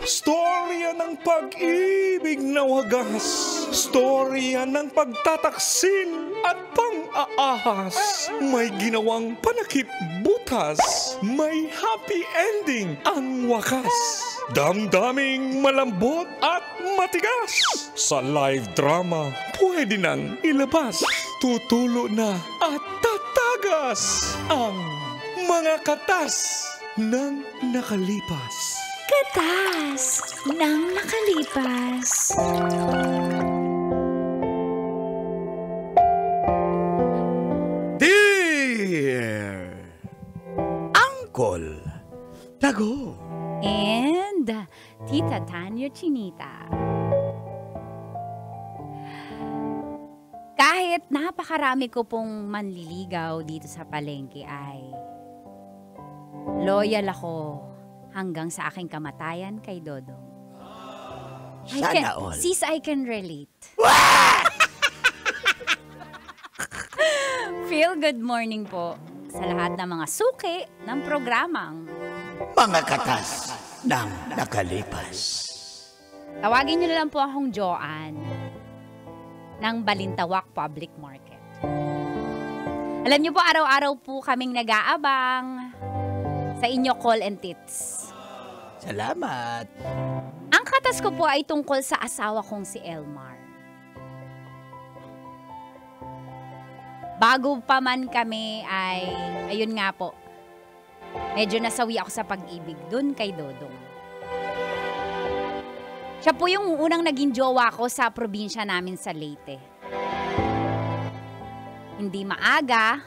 Storya ng pag-ibig na wagas. Storya ng pagtataksil at pang-aahas. May ginawang panakip butas. May happy ending ang wakas. Damdaming malambot at matigas. Sa live drama, pwede nang ilabas. Tutulo na at tatagas ang mga katas ng nakalipas. Katas ng nakalipas. Dear Uncle Tago And Tita Tanya Chinita. Kahit napakarami ko pong manliligaw dito sa palengke ay loyal ako hanggang sa aking kamatayan kay Dodong. Sana all. Sis, I can relate. Feel good morning po sa lahat ng mga suki ng programang Mga katas ng nakalipas. tawagin niyo na lang po akong Joanne ng Balintawak Public Market. Alam niyo po, araw-araw po kaming nag-aabang sa inyo call and tits. Salamat. Ang katas ko po ay tungkol sa asawa kong si Elmar. Bago pa man kami ay, ayun nga po, medyo nasawi ako sa pag-ibig dun kay Dodong. Siya po yung unang naging jowa ko sa probinsya namin sa Leyte. Hindi maaga,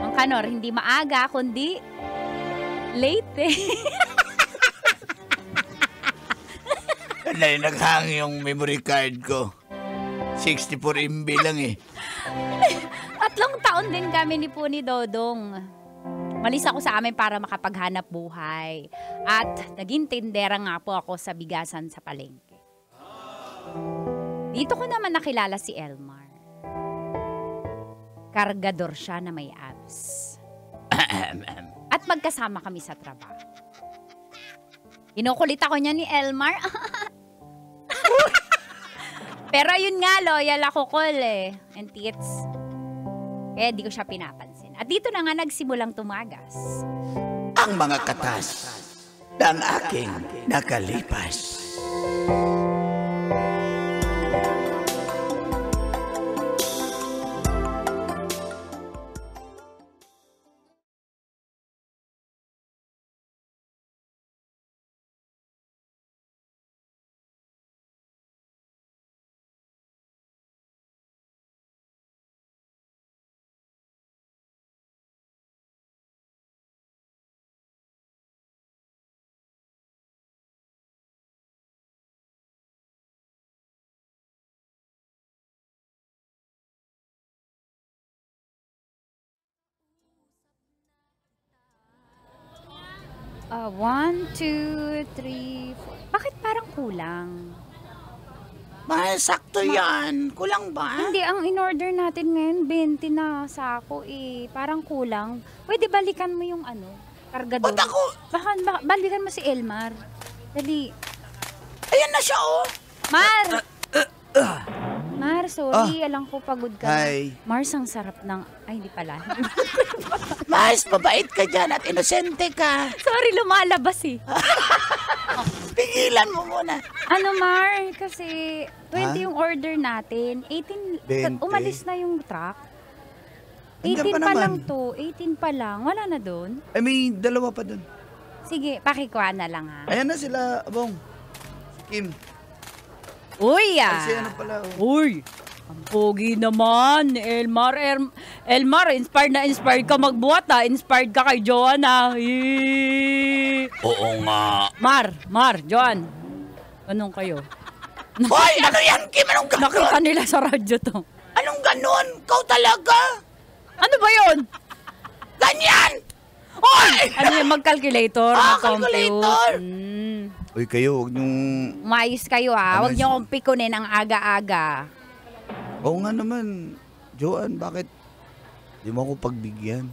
Mang Kanor, hindi maaga, kundi Leyte. Naghang yung memory card ko. 64 MB lang eh. 3 taon din kami ni po ni Dodong. Malis ako sa amin para makapaghanap buhay. At naging tindera nga po ako sa bigasan sa palengke. Dito ko naman nakilala si Elmar. Kargador siya na may abs. At magkasama kami sa trabaho. Kinukulit ako niya ni Elmar. Pero yun nga, loyal ako, Col, eh. And tits. Kaya di ko siya pinapansin. At dito na nga nagsimulang tumagas. Ang mga katas ng aking nakalipas. One, two, three, four. Bakit parang kulang? Sakto yan. Kulang ba? Hindi, ang in-order natin ngayon, 20 na sako eh. Parang kulang. Pwede balikan mo yung kargador. Ba't ako? Balikan mo si Elmar. Dali. Ayan na siya, oh. Mar! Mar, sorry. Alam ko pagod ka. Hi. Mars, ang sarap ng... Ay, hindi pala. Mars, mabait ka dyan at inosente ka. Sorry, lumalabas eh. Pigilan mo muna. Mar? Kasi 20 yung order natin. 18, 20? umalis na yung truck. Hanggang 18 pa pa naman. lang to. 18 pa lang. Wala na doon. Ay, may dalawa pa dun. Sige, pakikuha na lang ha. Ayan na sila, Abong. Si Kim. Uy Ay, si ano pala, oh. Uy! Ang pogi naman, Elmar. Elmar, inspired ka magbuhat ha. Inspired ka kay Joanna. Oo nga. Mar, Joan. Anong kayo? Hoy, ano yan, Kim? Anong ganon? Nakita nila sa radyo to. Anong ganon? Kau talaga? Ano ba yun? Ganyan! Oy! Ano yung mag-calculator? Calculator! Uy, kayo, huwag niyong... Umayos kayo ha. Huwag niyo akong pikunin ang aga-aga. Oo nga naman. Joanne, bakit di mo ako pagbigyan?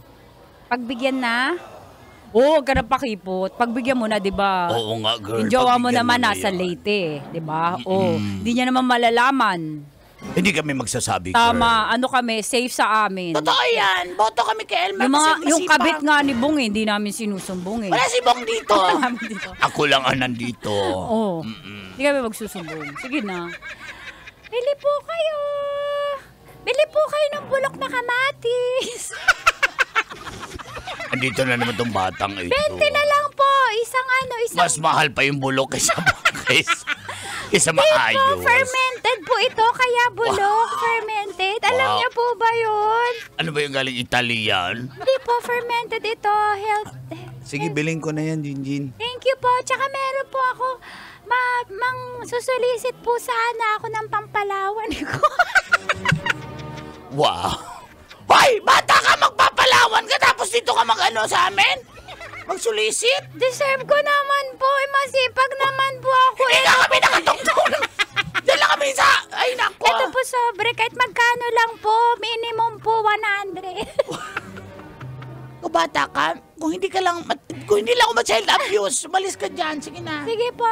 Pagbigyan na? Huwag ka na pakipot. Pagbigyan mo na, di ba? Oo nga, girl. Yung jowa mo pagbigyan naman na nasa yan. Leyte, di ba? Hindi niya naman malalaman. Hindi kami magsasabi, Tama, girl. ano kami, safe sa amin. Totoo yan. Boto kami kay Elmer. Yung kabit nga ni Bong, hindi namin sinusumbong eh. Wala si Bong dito. Wala namin dito. Ako lang ang nandito. Oo. Hindi kami magsusumbong. Sige na. Bili po kayo. Bili po kayo ng bulok na kamatis. Andito na naman tong batang ito. 20 na lang po. Isang Mas mahal pa yung bulok kaysa Ito, maayos. fermented po ito, kaya bulok, fermented. Alam Wow. niyo po ba yun? Ano ba yung galing Italian? Hindi po, fermented ito, health. Sige, bilhin ko na yan, Jinjin. Thank you po. Tsaka meron po ako, susulisit po sana ako ng pampalawan ko. Wow. Hoy, bata ka, magpapalawan ka tapos dito ka mag-ano sa amin? Magsulisit? Deserve ko naman po. Masipag naman po ako. Hindi ka kami nakatungtong. Diyan lang kami sa... Ay, nako. Ito po sobre. Kahit magkano lang po. Minimum po 100. Kung bata ka, kung hindi lang ako ma-child abuse, umalis ka dyan. Sige na. Sige po.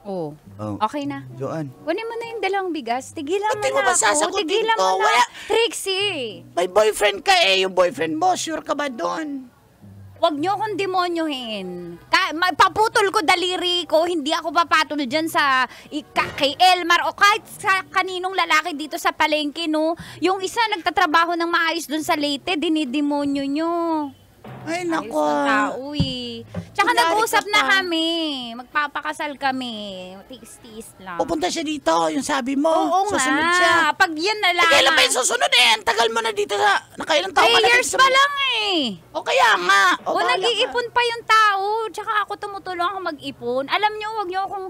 Oh. Oh. Okay na. Joanne, Kunin mo na yung dalawang bigas. Tigilan Pati mo mo na ba ako. sasagutin Tigilan ko? mo na. Wala. Trixie. May boyfriend ka eh. Yung boyfriend mo, sure ka ba doon? Huwag niyo akong demonyohin. Paputol ko daliri ko. Hindi ako papatol dyan sa kay Elmar o kahit sa kaninong lalaki dito sa palengke, no? Yung isa nagtatrabaho ng maayos dun sa Leyte, dinidemonyo nyo. Ay, Ayos nako. ng tao eh. Tsaka Kunyari nag-usap ka na pa. kami. Magpapakasal kami. Tiis-tiis lang. Pupunta siya dito, yung sabi mo. Oo Susunod nga. siya. Pag yan na lang. Eh, kailan ba yung susunod eh? Ang tagal mo na dito sa... Nakailang taon 3 ka na years dito sa... pa lang eh. O kaya nga. O bahala ka. nag-iipon pa yung tao. Tsaka ako tumutulong ako mag-ipon. Alam nyo, huwag nyo akong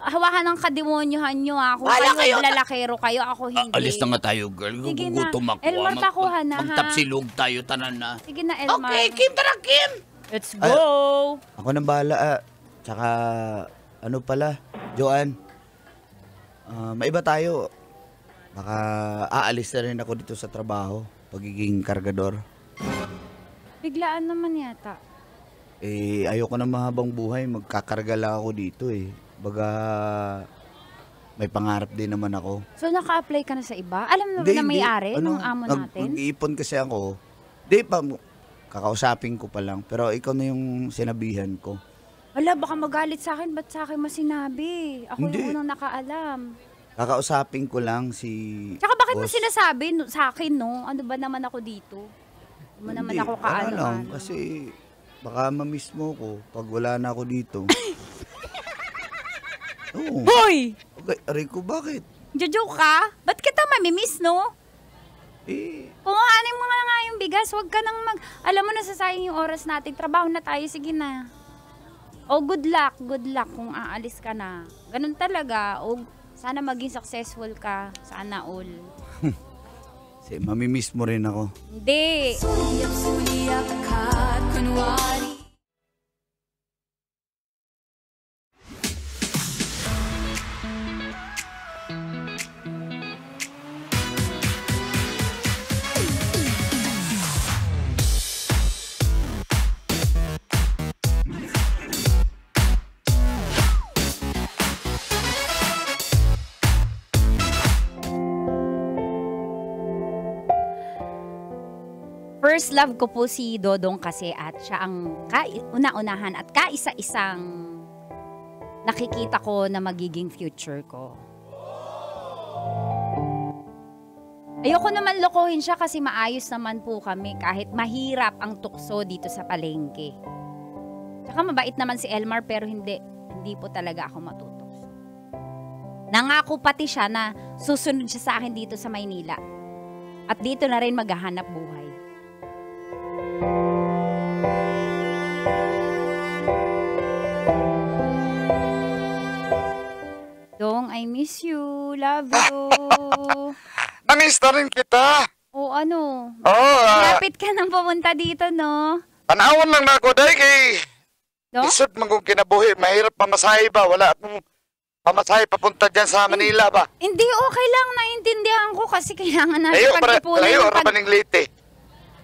hawakan ng kademonyohan nyo ha. Kung Bahala kayo kayo. lalakero kayo, ako hindi. Alis na nga tayo, girl. Sige na. Gugutom ako. Elmar, takuha na, ha? Magtapsilog tayo, tanan na. Sige na, Elmar. Okay, Kim, tara, Kim. Let's go! ako nang bahala. Tsaka, ano pala, Joanne, maiba tayo. Baka aalis na rin ako dito sa trabaho, pagiging kargador. Biglaan naman yata. Eh, ayoko na mahabang buhay, magkakarga lang ako dito eh. Baga, may pangarap din naman ako. So, naka-apply ka na sa iba? Alam mo na may-ari nung amo natin? Nag-iipon kasi ako. Di pa, kakausapin ko pa lang. Pero ikaw na yung sinabihan ko. Wala, baka magalit sa akin. Ba't sa akin masinabi? Ako Hindi. yung unang nakaalam. Kakausapin ko lang si... Tsaka bakit mo boss. sinasabi sa akin, no? Ano ba naman ako dito? Hindi mo naman Hindi, ako ano lang, kaano-ano. kasi baka ma-miss mo ko pag wala na ako dito. Oo. Hoy! Okay, aray ko, bakit? Jojoke ka? Ba't kita mamimiss, no? Eh, Kumahanin mo nga yung bigas. Huwag ka nang Alam mo, nasasayang yung oras natin. Trabaho na tayo. Sige na. O, good luck. Good luck kung aalis ka na. Ganun talaga. O, sana maging successful ka. Sana all. mamimiss mo rin ako. Hindi. Sulyap-sulyap ka at kunwari First love ko po si Dodong kasi at siya ang una-unahan at kaisa-isang nakikita ko na magiging future ko. Ayoko naman lokohin siya kasi maayos naman po kami kahit mahirap ang tukso dito sa palengke. Tsaka mabait naman si Elmar pero hindi po talaga ako matutukso. Nangako pati siya na susunod siya sa akin dito sa Maynila. At dito na rin maghahanap buhay. Dong, I miss you. Love you. Namiss na rin kita. O ano? Oo, Lapit ka nang pumunta dito, no? panawan lang na ako dahil kay No? isod man kong kinabuhi. Mahirap pamasahe ba? Wala akong pamasahe papunta dyan sa Manila ba? Hindi, okay lang. Naintindihan ko kasi kailangan natin Layo, pag-ipunan layo, yung rabaning Leyte.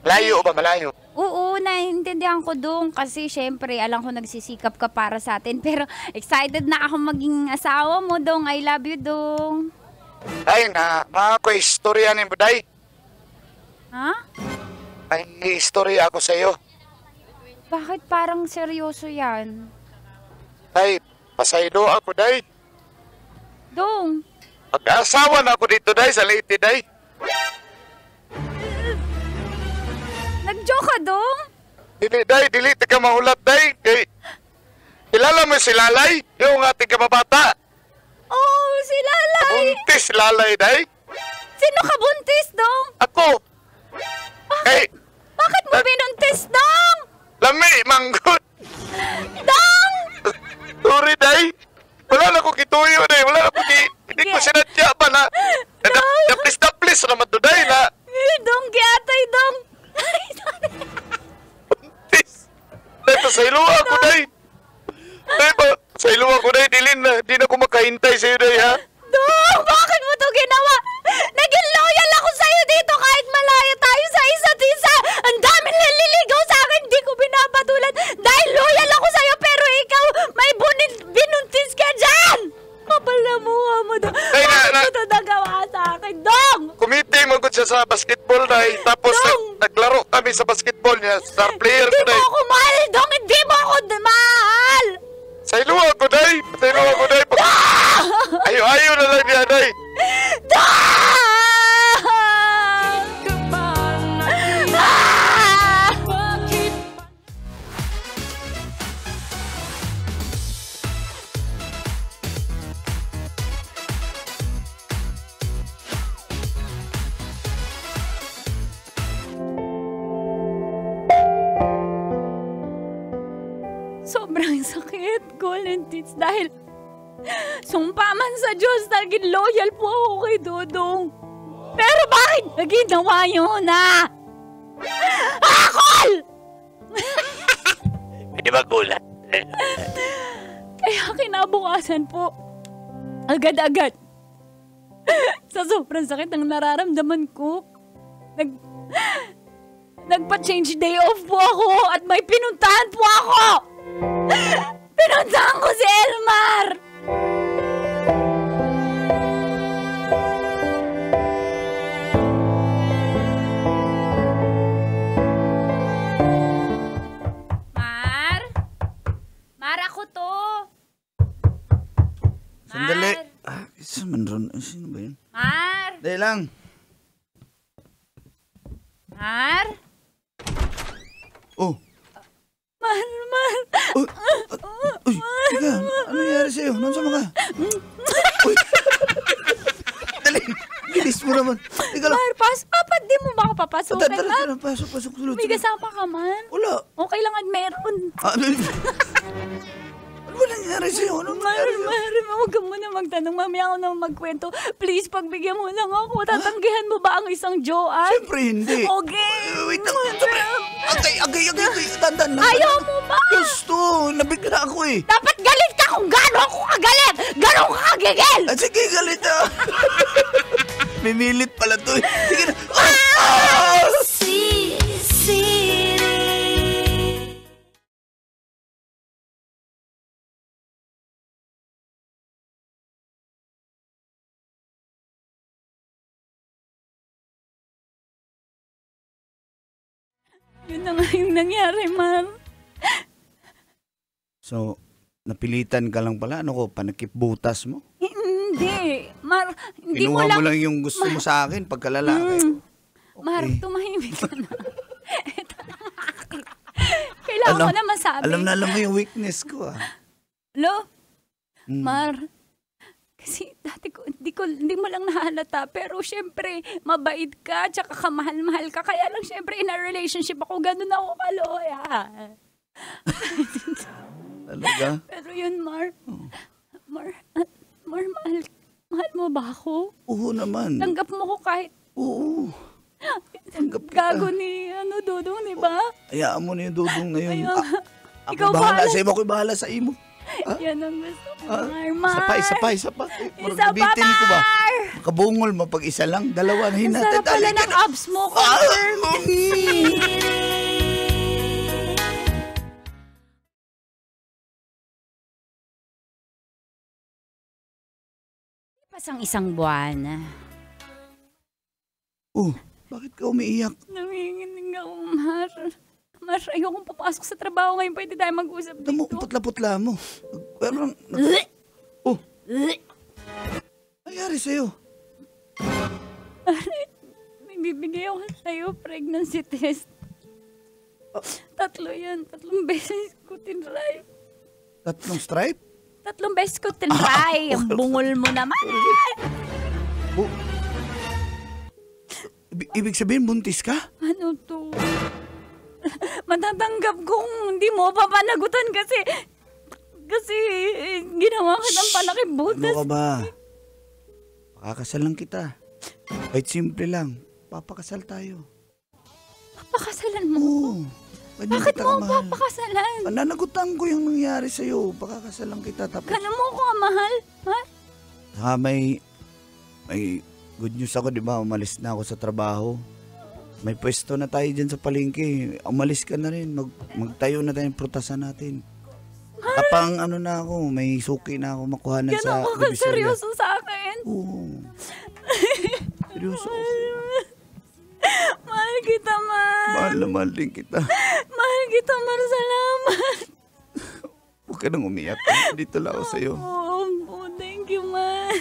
Layo ba? Malayo? Oo, naiintindihan ko Dong kasi syempre alam ko nagsisikap ka para sa atin pero excited na ako maging asawa mo Dong. I love you Dong. Day, ako istorya ni mo, Day. Ha? May istorya ako sa iyo. Bakit parang seryoso yan? Day, pasaylo ako, Day. Dong, Mag-asawa na ako dito, Day, sa Leyte, Day. nag-joke ka Dong? Dili, Day, dili ka mahulat, Day. Kilala mo si Lalay, yung ating kababata. Oh, si Lalay. Buntis si Lalay, Day. Sino ka buntis Dong? Ako. Kay, Bakit mo binuntis Dong? lami, manggod. Dong! Sorry, Day. Wala na ko kituyo, Day. Wala na ko hindi ko sinadya ba na. Naplis naman to, Day, na. Dong, giatay Dong. Buntis. Day, pasaylo ako, Day. Day, pasaylo ako, Day. Di na ko makahintay sa'yo, Day, ha? Dong, bakit mo to ginawa? Naging loyal ako sa'yo dito kahit malayo tayo sa isa't isa. Ang dami naliligaw sa akin, di ko binabatulan. Dahil loyal ako sa'yo, pero ikaw, may binuntis ka dyan! Kapal na mukha mo, Dong. Ay, Bakit mo to nagawa sa akin, Dong? Kumite mo siya sa basketball, Day. Tapos naglaro kami sa basketball niya. Star player Hindi ko, mo Day. ako mahal, Dong. Hindi mo ako mahal. Saylo ako, Day. Saylo ako, Day. Ayaw na lang niya, Day. Dong! Sobrang sakit, Golden Tits, dahil sumpa man sa Diyos, naging loyal po ako kay Dodong. Pero bakit naginawa yun, na? Akol! Hindi ba gulat? Kaya kinabukasan po, agad-agad, sa sobrang sakit ng nararamdaman ko, nagpa-change day off po ako at may pinuntahan po ako! Pinuntahan ko si Elmar! Mar? Mar, ako to! Sandali. Mar? Isa man ron. Sino ba yun? Mar? Dahil lang. Mar? Oh. Mar? Uy, teka. Ano nangyari sa'yo? Nandiyan ka? Uy. Dali. Bilis mo naman. Teka lang. Mar, Papa, di mo ba ako papasukin, Mar? Pasok. May kasama ka man? Wala. Okay lang at meron. Ano ba nangyari sa'yo? Ano nangyari sa'yo? Mar, huwag ka muna magtanong. Mamaya ako na magkwento. Please, pagbigyan mo lang ako. Tatanggihan mo ba ang isang Joanne? Siyempre hindi. Okay. Wait lang. Agay. Tandan na. Ayaw mo ba? Gusto. Nabigla ako eh. Dapat galit ka kung gano'n ako kagalit. Gano'n ka kagigil. Sige, galit ah. Mimilit pala to eh. Sige na. Yun na nga yung nangyari, Mar. So, napilitan ka lang pala. Ano ko, panakip butas mo? Hindi. Mar, hindi Kinuha mo lang... mo lang yung gusto mo sa akin pagkalalaki. Mar, tumahimik ka na. Ito na ang akin. Kailangan ko na masabi. Alam mo yung weakness ko ah. Hello? Mar, kasi dati ko, hindi mo lang nahalata, pero syempre, mabait ka, tsaka kamahal-mahal ka, kaya lang syempre, in a relationship ako, ganun ako kaloya. Talaga? Pero yun, Mar, mahal mo ba ako? Oo naman. Tanggap mo ko kahit Oo. Tanggap kita. gago ni, Dudong, di ba? Hayaan mo na yung dudong na yun. Ayun. Ako Ikaw bahala bahala. sa imo, ako'y bahala sa imo. Yan ang gusto ko, Mar. Isa pa. Isa pa, Bitin ko ba? Mar! Makabungol mo pag isa lang, dalawa na Ang hinatid. sarap pala ng abs mo, confirm. Pasang isang buwan. Oh, bakit ka umiiyak? Nanginginig ako, Mar. Mar, ayokong papasok sa trabaho ngayon. Pwede tayo mag-usap dito. Alam mo, ang putla-putla mo. Pero, oh, nangyari sa'yo? May bibigay ako sa'yo, pregnancy test. 3 yan. 3 beses ko tinry. 3 stripe? 3 beses ko tinry. Ang bungol mo naman. Oh. Ibig sabihin, buntis ka? Ano to? Matatanggap kong hindi mo papanagutan kasi ginawa kitang palaki butas. Ano ka ba? Pakakasal lang kita. Kahit simple lang. Papakasal tayo. Papakasalan mo? Oo. Ganyan Bakit kita mo kamahal. papakasalan? Pananagutan ko yung nangyari sa'yo. Pakakasal lang kita. Tapos, Kala mo ko mahal? Ha? may good news ako, di ba? Umalis na ako sa trabaho. May pwesto na tayo dyan sa palengke. Umalis ka na rin. Magtayo na tayong prutasan natin. Kapang ano na ako, may suki na ako makuhanan sa Ganun ka Divisoria. seryoso sa akin? Oo. Seryoso ako. Mahal kita, Mar. Mahal na mahal din kita. Mahal kita, Mar. Salamat. Huwag ka nang umiyak. Dito lang ako sa'yo. Oh, thank you, Mar.